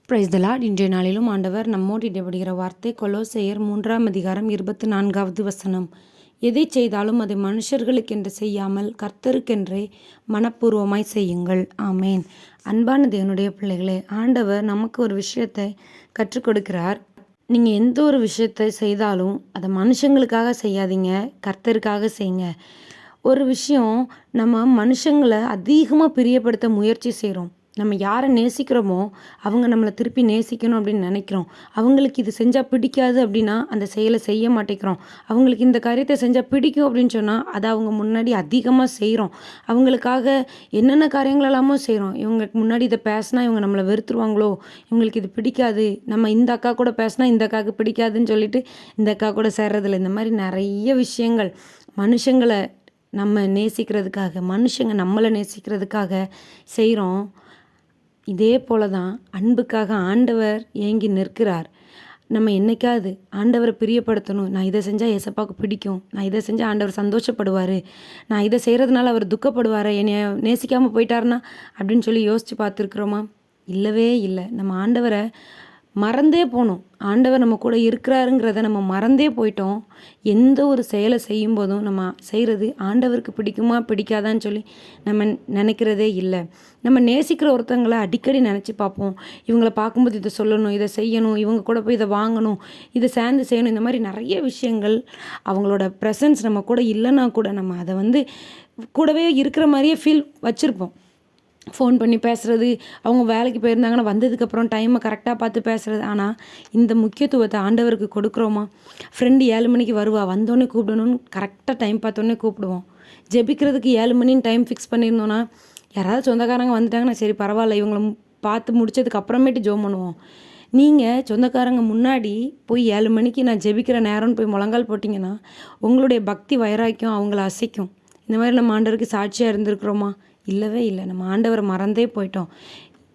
Praise the Lord. இன்றைய நாளிலும் ஆண்டவர் நம்மோடு இடைபடுகிற வார்த்தை கொலோசையர் 3 எதை செய்தாலும் அதை மனுஷர்களுக்கென்று செய்யாமல் கர்த்தருக்கென்றே மனப்பூர்வமாய் செய்யுங்கள். ஆமேன். அன்பான தேவனுடைய பிள்ளைகளே, ஆண்டவர் நமக்கு ஒரு விஷயத்தை கற்றுக் கொடுக்கிறார். நீங்கள் எந்த ஒரு விஷயத்தை செய்தாலும் அதை மனுஷங்களுக்காக செய்யாதீங்க, கர்த்தருக்காக செய்யுங்க. ஒரு விஷயம், நம்ம மனுஷங்களை அதிகமாக பிரியப்படுத்த முயற்சி செய்கிறோம். நம்ம யாரை நேசிக்கிறோமோ அவங்க நம்மளை திருப்பி நேசிக்கணும் அப்படின்னு நினைக்கிறோம். அவங்களுக்கு இது செஞ்சால் பிடிக்காது அப்படின்னா அந்த செயலை செய்ய மாட்டேங்கிறோம். அவங்களுக்கு இந்த காரியத்தை செஞ்சால் பிடிக்கும் அப்படின்னு சொன்னால் அதை அவங்க முன்னாடி அதிகமாக செய்கிறோம். அவங்களுக்காக என்னென்ன காரியங்களெல்லாமோ செய்கிறோம். இவங்களுக்கு முன்னாடி இதை பேசினா இவங்க நம்மளை வெறுத்துருவாங்களோ, இவங்களுக்கு இது பிடிக்காது, நம்ம இந்த அக்கா கூட பேசினா இந்த அக்காவுக்கு பிடிக்காதுன்னு சொல்லிட்டு இந்த அக்கா கூட சேர்றதில்ல. இந்த மாதிரி நிறைய விஷயங்கள் மனுஷங்களை நம்ம நேசிக்கிறதுக்காக, மனுஷங்க நம்மளை நேசிக்கிறதுக்காக செய்கிறோம். இதே போல தான் அன்புக்காக ஆண்டவர் ஏங்கி நிற்கிறார். நம்ம என்னைக்காவது ஆண்டவரை பிரியப்படுத்தணும், நான் இதை செஞ்சால் ஏசப்பாவுக்கு பிடிக்கும், நான் இதை செஞ்சால் ஆண்டவர் சந்தோஷப்படுவார், நான் இதை செய்கிறதுனால அவர் துக்கப்படுவார், என்னை நேசிக்காமல் போயிட்டாருன்னா அப்படின்னு சொல்லி யோசித்து பார்த்துருக்குறோமா? இல்லவே இல்லை. நம்ம ஆண்டவரை மறந்தே போனோம். ஆண்டவர் நம்ம கூட இருக்கிறாருங்கிறத நம்ம மறந்தே போயிட்டோம். எந்த ஒரு செயலை செய்யும் போதும் நம்ம செய்கிறது ஆண்டவருக்கு பிடிக்குமா பிடிக்காதான்னு சொல்லி நம்ம நினைக்கிறதே இல்லை. நம்ம நேசிக்கிற ஒருத்தங்களை அடிக்கடி நினச்சி பார்ப்போம். இவங்களை பார்க்கும்போது இதை சொல்லணும், இதை செய்யணும், இவங்க கூட போய் இதை வாங்கணும், இதை சேர்ந்து செய்யணும். இந்த மாதிரி நிறைய விஷயங்கள் அவங்களோட ப்ரெசன்ஸ் நம்ம கூட இல்லைன்னா கூட நம்ம அதை கூடவே இருக்கிற மாதிரியே ஃபீல் வச்சுருப்போம். ஃபோன் பண்ணி பேசுகிறது, அவங்க வேலைக்கு போயிருந்தாங்கன்னா வந்ததுக்கப்புறம் டைமை கரெக்டாக பார்த்து பேசுகிறது. ஆனால் இந்த முக்கியத்துவத்தை ஆண்டவருக்கு கொடுக்குறோமா? ஃப்ரெண்டு 7 மணிக்கு வருவா, வந்தோடனே கூப்பிடணும்னு கரெக்டாக டைம் பார்த்தோன்னே கூப்பிடுவோம். ஜெபிக்கிறதுக்கு 7 மணின்னு டைம் ஃபிக்ஸ் பண்ணியிருந்தோன்னா யாராவது சொந்தக்காரங்க வந்துட்டாங்கன்னா சரி பரவாயில்ல, இவங்களை பார்த்து முடிச்சதுக்கு அப்புறமேட்டு ஜோம் பண்ணுவோம். நீங்கள் சொந்தக்காரங்க முன்னாடி போய் 7 மணிக்கு நான் ஜெபிக்கிற நேரம்னு போய் முழங்கால் போட்டிங்கன்னா உங்களுடைய பக்தி வைராக்கியம் அவங்கள அசைக்கும். இந்த மாதிரி நம்ம ஆண்டவருக்கு சாட்சியாக இருந்திருக்கிறோமா? இல்லவே இல்லை. நம்ம ஆண்டவரை மறந்தே போயிட்டோம்.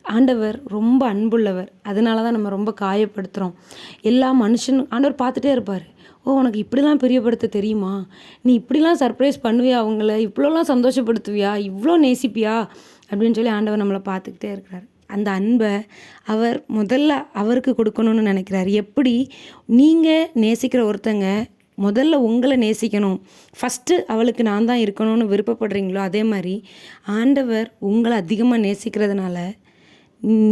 ஆண்டவர் ரொம்ப அன்புள்ளவர். அதனால தான் நம்ம ரொம்ப காயப்படுத்துகிறோம். எல்லா ஆண்டவர் பார்த்துட்டே இருப்பார். ஓ, உனக்கு இப்படிலாம் பிரியப்படுத்த தெரியுமா? நீ இப்படிலாம் சர்ப்ரைஸ் பண்ணுவியா, அவங்கள இவ்வளோலாம் சந்தோஷப்படுத்துவியா, இவ்வளோ நேசிப்பியா அப்படின்னு சொல்லி ஆண்டவர் நம்மளை பார்த்துக்கிட்டே இருக்கிறார். அந்த அன்பை அவர் முதல்ல அவருக்கு கொடுக்கணும்னு நினைக்கிறார். எப்படி நீங்கள் நேசிக்கிற ஒருத்தங்க முதல்ல உங்களை நேசிக்கணும், ஃபஸ்ட்டு அவளுக்கு நான் தான் இருக்கணும்னு விருப்பப்படுறீங்களோ, அதே மாதிரி ஆண்டவர் உங்களை அதிகமாக நேசிக்கிறதுனால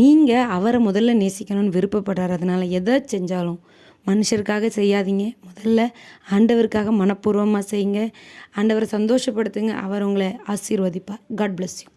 நீங்கள் அவரை முதல்ல நேசிக்கணும்னு விருப்பப்படுறார். அதனால் எதை செஞ்சாலும் மனுஷருக்காக செய்யாதீங்க, முதல்ல ஆண்டவருக்காக மனப்பூர்வமாக செய்யுங்க. ஆண்டவரை சந்தோஷப்படுத்துங்க, அவர் உங்களை ஆசீர்வதிப்பார். God bless you.